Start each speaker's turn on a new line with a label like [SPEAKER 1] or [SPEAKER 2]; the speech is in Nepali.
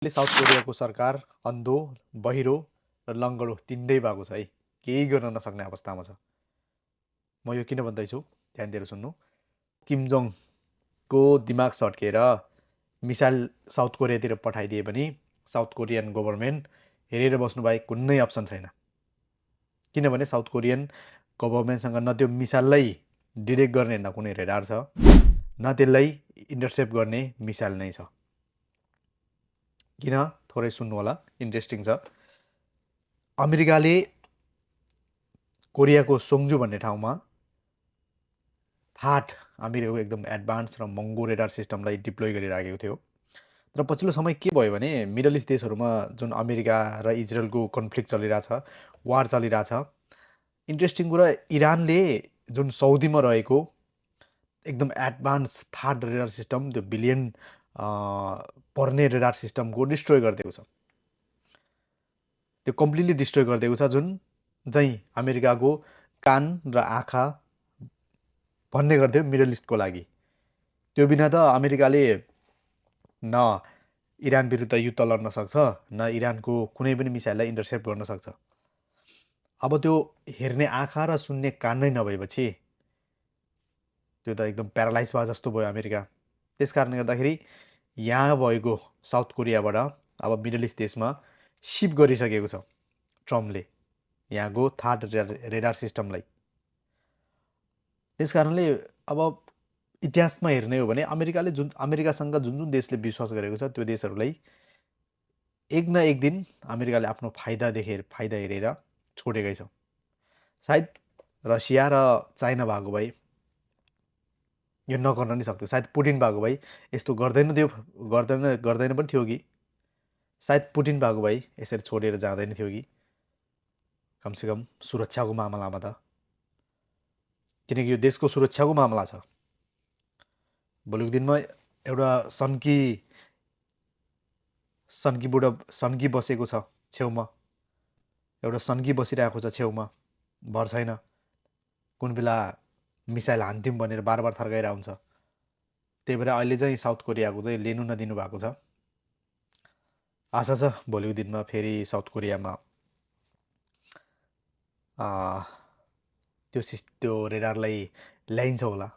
[SPEAKER 1] साउथ कोरियाको सरकार अन्धो, बहिरो र लङ्गडो तिनटै भएको छ है। केही गर्न नसक्ने अवस्थामा छ। म यो किन भन्दैछु ध्यान दिएर सुन्नु। किम जोङको दिमाग सड्केर मिसाइल साउथ कोरियातिर पठाइदिए पनि साउथ कोरियन गभर्मेन्ट हेरेर बस्नु बाहेक कुनै अप्सन छैन। किनभने साउथ कोरियन गभर्मेन्टसँग न त्यो मिसाइललाई डिटेक्ट गर्ने न कुनै रेडार छ, न त्यसलाई इन्टरसेप्ट गर्ने मिसाइल नै छ। किन थोरै सुन्नु होला, इन्ट्रेस्टिङ छ। अमेरिकाले कोरियाको सोङ्जु भन्ने ठाउँमा थाट अमेरिकाको एकदम एडभान्स र महँगो रेडार सिस्टमलाई डिप्लोय गरिराखेको थियो। तर पछिल्लो समय के भयो भने मिडल इस्ट देशहरूमा जुन अमेरिका र इजरायलको कन्फ्लिक्ट चलिरहेछ, वार चलिरहेछ, इन्ट्रेस्टिङ कुरा इरानले जुन सौदीमा रहेको एकदम एडभान्स थार्ड रेडार सिस्टम, त्यो बिलियन पर्ने रेडार सिस्टमको डिस्ट्रोय गरिदिएको छ। त्यो कम्प्लिटली डिस्ट्रोय गरिदिएको छ, जुन चाहिँ अमेरिकाको कान र आँखा भन्ने गर्थ्यो मिडल इस्टको लागि। त्यो बिना त अमेरिकाले न इरान विरुद्ध युद्ध लड्न सक्छ, न इरानको कुनै पनि मिसाइललाई इन्टरसेप्ट गर्न सक्छ। अब त्यो हेर्ने आँखा र सुन्ने कान नै नभएपछि त्यो त एकदम प्यारालाइज भए जस्तो भयो अमेरिका। त्यस कारणले गर्दाखेरि यहाँ भएको साउथ कोरियाबाट अब मिडल इस्ट देशमा सिप गरिसकेको छ ट्रम्पले यहाँको थार्ड रेडार सिस्टमलाई। त्यस कारणले अब इतिहासमा हेर्ने हो भने अमेरिकासँग जुन जुन देशले विश्वास गरेको छ त्यो देशहरूलाई एक न एक दिन अमेरिकाले आफ्नो फाइदा हेरेर छोडेकै छ। सायद रसिया र चाइना भएको भए यो नगर्न नि सक्थ्यो। सायद पुटिन भएको भए यस्तो गर्दैन पनि थियो कि सायद पुटिन भएको भए यसरी छोडेर जाँदैन थियो कि, कमसेकम सुरक्षाको मामलामा त। किनकि यो देशको सुरक्षाको मामला छ। भोलिको दिनमा एउटा सन्की बसेको छ छेउमा, एउटा सन्की बसिरहेको छ छेउमा, भर छैन कुन बेला मिसाइल हान्थ्यौँ भनेर बार बार थर्काइरहेको हुन्छ। त्यही भएर अहिले चाहिँ साउथ कोरियाको चाहिँ लिनु नदिनु भएको छ। आशा छ भोलिको दिनमा फेरि साउथ कोरियामा त्यो रेडारलाई ल्याइन्छ होला।